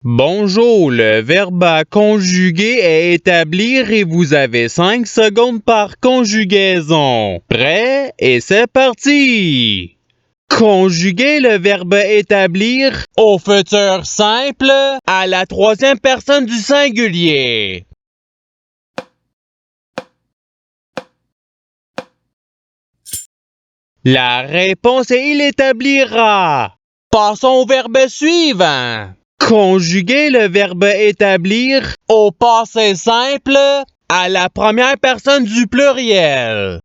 Bonjour, le verbe à conjuguer est établir et vous avez 5 secondes par conjugaison. Prêt? Et c'est parti! Conjuguer le verbe établir au futur simple à la troisième personne du singulier. La réponse est il établira. Passons au verbe suivant. Conjuguer le verbe établir au passé simple à la première personne du pluriel.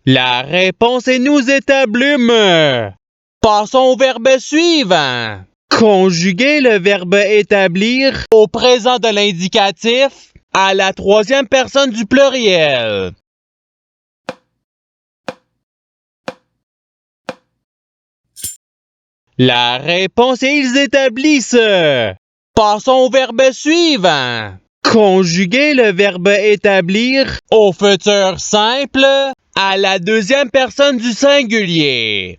La réponse est nous établîmes. Passons au verbe suivant. Conjuguer le verbe établir au présent de l'indicatif à la troisième personne du pluriel. La réponse est ils établissent. Passons au verbe suivant. Conjuguer le verbe établir au futur simple à la deuxième personne du singulier.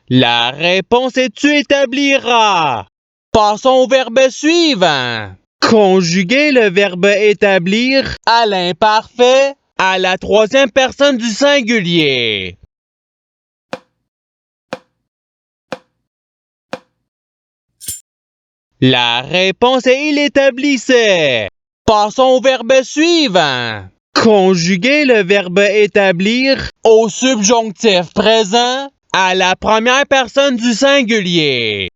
La réponse est tu établiras. Passons au verbe suivant. Conjuguer le verbe établir à l'imparfait à la troisième personne du singulier. La réponse est il établissait. Passons au verbe suivant. Conjuguer le verbe établir au subjonctif présent à la première personne du singulier.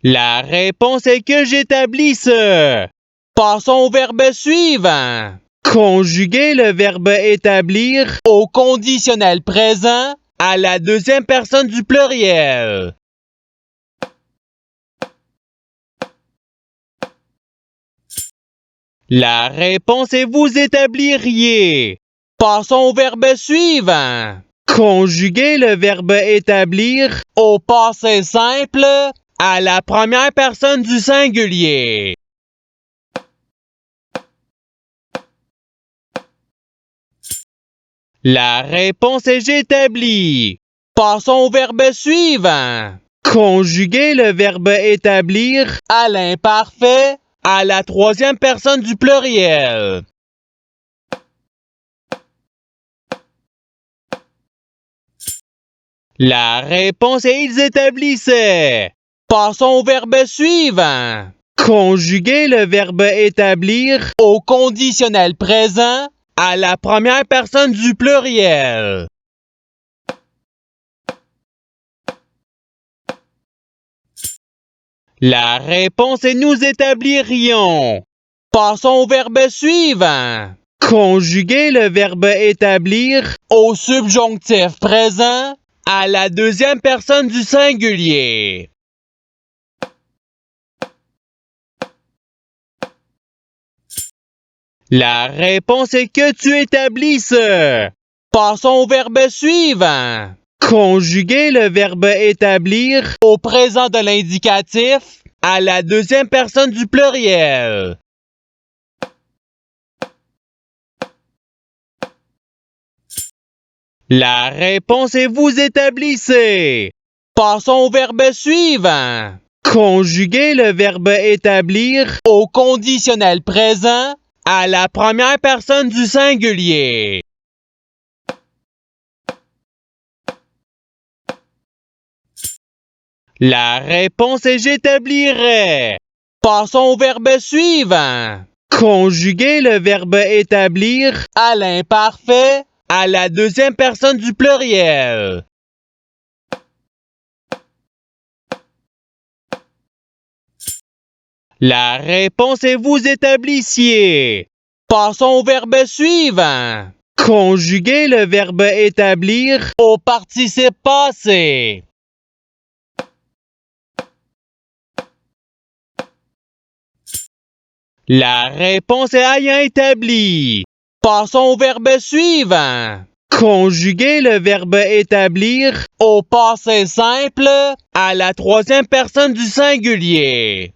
La réponse est que j'établisse. Passons au verbe suivant. Conjuguer le verbe établir au conditionnel présent à la deuxième personne du pluriel. La réponse est vous établiriez. Passons au verbe suivant. Conjuguer le verbe établir au passé simple à la première personne du singulier. La réponse est j'établis. Passons au verbe suivant. Conjuguer le verbe établir à l'imparfait à la troisième personne du pluriel. La réponse est ils établissaient. Passons au verbe suivant. Conjuguer le verbe établir au conditionnel présent à la première personne du pluriel. La réponse est nous établirions. Passons au verbe suivant. Conjuguer le verbe établir au subjonctif présent à la deuxième personne du singulier. La réponse est que tu établisses. Passons au verbe suivant. Conjuguer le verbe établir au présent de l'indicatif à la deuxième personne du pluriel. La réponse est vous établissez. Passons au verbe suivant. Conjuguer le verbe établir au conditionnel présent à la première personne du singulier. La réponse est j'établirais. Passons au verbe suivant. Conjuguer le verbe établir à l'imparfait à la deuxième personne du pluriel. La réponse est vous établissiez. Passons au verbe suivant. Conjuguer le verbe établir au participe passé. La réponse est ayant établi. Passons au verbe suivant. Conjuguer le verbe établir au passé simple à la troisième personne du singulier.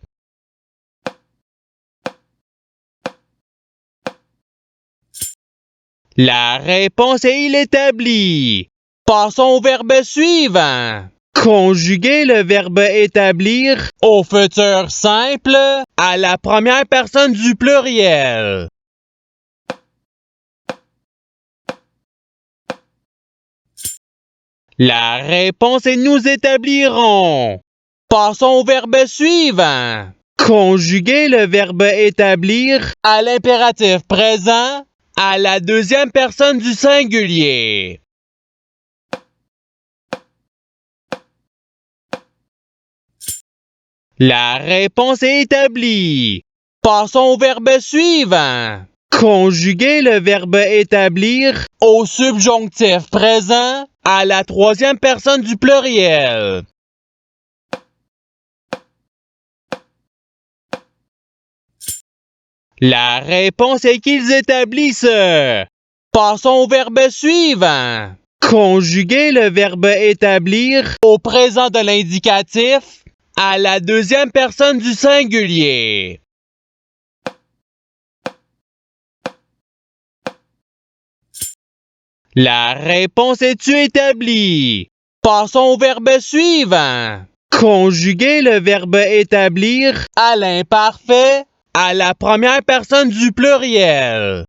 La réponse est il établit. Passons au verbe suivant. Conjuguer le verbe établir au futur simple à la première personne du pluriel. La réponse est nous établirons. Passons au verbe suivant. Conjuguer le verbe établir à l'impératif présent à la deuxième personne du singulier. La réponse est établie. Passons au verbe suivant. Conjuguer le verbe établir au subjonctif présent à la troisième personne du pluriel. La réponse est qu'ils établissent. Passons au verbe suivant. Conjuguer le verbe établir au présent de l'indicatif à la deuxième personne du singulier. La réponse est-tu établie? Passons au verbe suivant. Conjuguer le verbe établir à l'imparfait à la première personne du pluriel.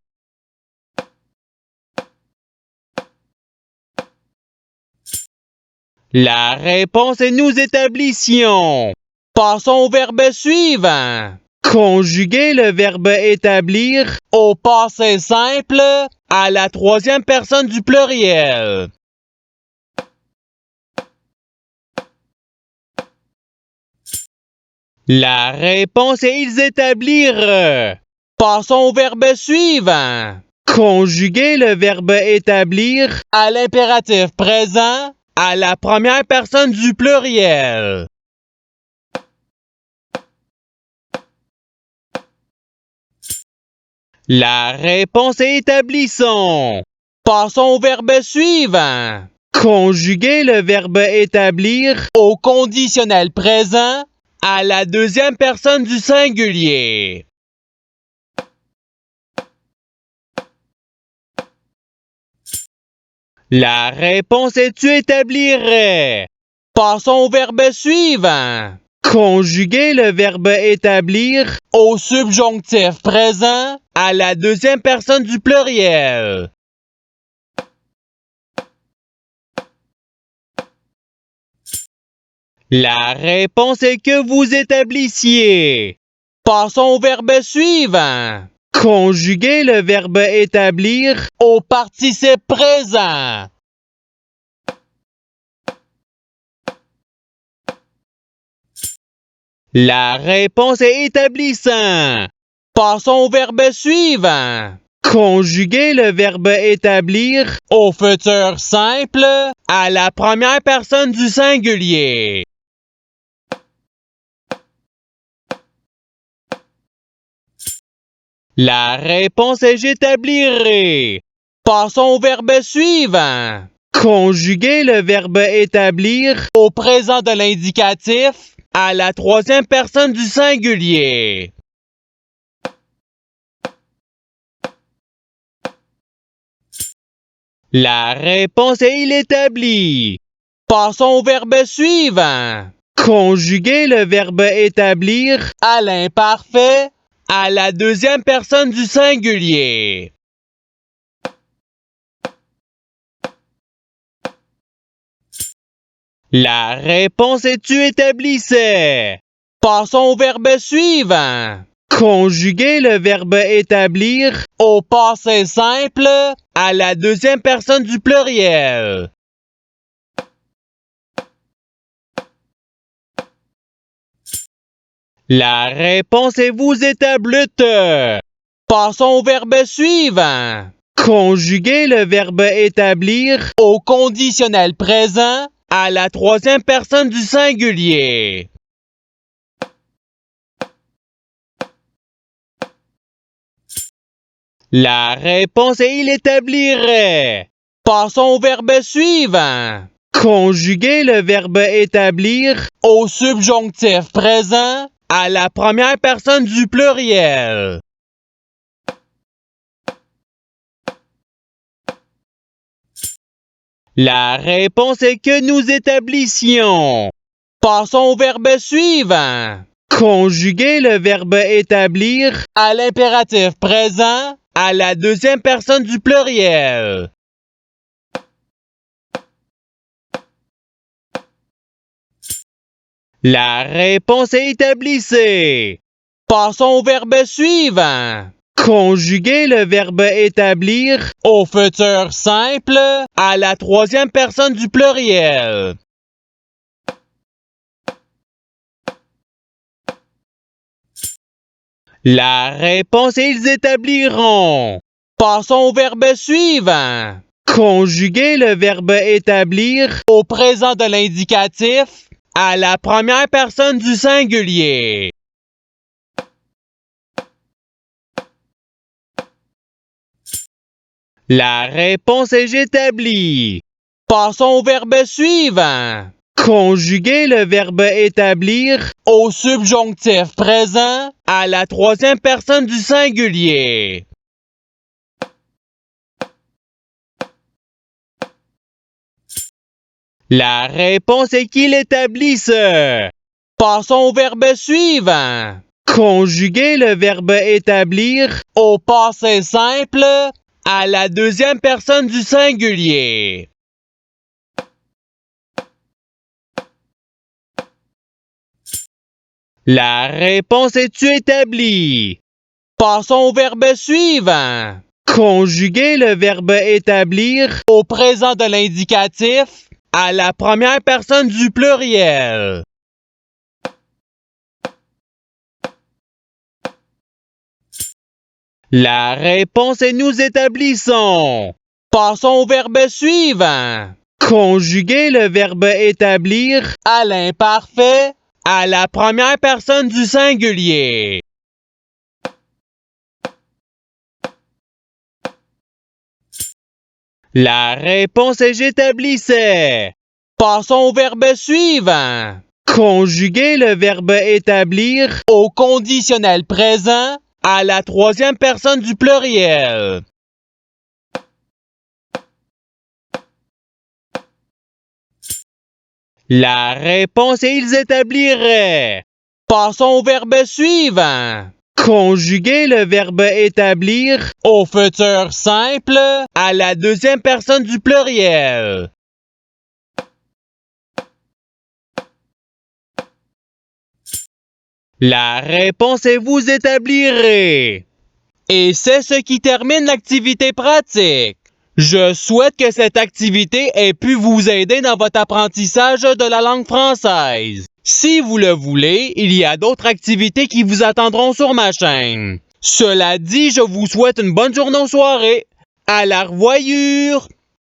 La réponse est nous établissions. Passons au verbe suivant. Conjuguer le verbe établir au passé simple à la troisième personne du pluriel. La réponse est ils établirent. Passons au verbe suivant. Conjuguer le verbe établir à l'impératif présent à la première personne du pluriel. La réponse est établissons. Passons au verbe suivant. Conjuguer le verbe établir au conditionnel présent à la deuxième personne du singulier. La réponse est tu établirais. Passons au verbe suivant. Conjuguer le verbe établir au subjonctif présent à la deuxième personne du pluriel. La réponse est que vous établissiez. Passons au verbe suivant. Conjuguer le verbe établir au participe présent. La réponse est établissant. Passons au verbe suivant. Conjuguer le verbe établir au futur simple à la première personne du singulier. La réponse est j'établirai. Passons au verbe suivant. Conjuguer le verbe établir au présent de l'indicatif à la troisième personne du singulier. La réponse est il établit. Passons au verbe suivant. Conjuguer le verbe établir à l'imparfait à la deuxième personne du singulier. La réponse est tu établissais. Passons au verbe suivant. Conjuguer le verbe établir au passé simple à la deuxième personne du pluriel. La réponse est vous établite. Passons au verbe suivant. Conjuguer le verbe établir au conditionnel présent à la troisième personne du singulier. La réponse est il établirait. Passons au verbe suivant. Conjuguer le verbe établir au subjonctif présent à la première personne du pluriel. La réponse est que nous établissions. Passons au verbe suivant. Conjuguer le verbe établir à l'impératif présent à la deuxième personne du pluriel. La réponse est établissez. Passons au verbe suivant. Conjuguer le verbe établir au futur simple à la troisième personne du pluriel. La réponse est ils établiront. Passons au verbe suivant. Conjuguer le verbe établir au présent de l'indicatif à la première personne du singulier. La réponse est j'établis. Passons au verbe suivant. Conjuguer le verbe établir au subjonctif présent à la troisième personne du singulier. La réponse est qu'il établisse. Passons au verbe suivant. Conjuguer le verbe établir au passé simple à la deuxième personne du singulier. La réponse est tu établis. Passons au verbe suivant. Conjuguer le verbe établir au présent de l'indicatif à la première personne du pluriel. La réponse est nous établissons. Passons au verbe suivant. Conjuguer le verbe établir à l'imparfait à la première personne du singulier. La réponse est j'établissais. Passons au verbe suivant. Conjuguer le verbe établir au conditionnel présent à la troisième personne du pluriel. La réponse est ils établiraient. Passons au verbe suivant. Conjuguer le verbe établir au futur simple à la deuxième personne du pluriel. La réponse est vous établirez. Et c'est ce qui termine l'activité pratique. Je souhaite que cette activité ait pu vous aider dans votre apprentissage de la langue française. Si vous le voulez, il y a d'autres activités qui vous attendront sur ma chaîne. Cela dit, je vous souhaite une bonne journée ou soirée. À la revoyure!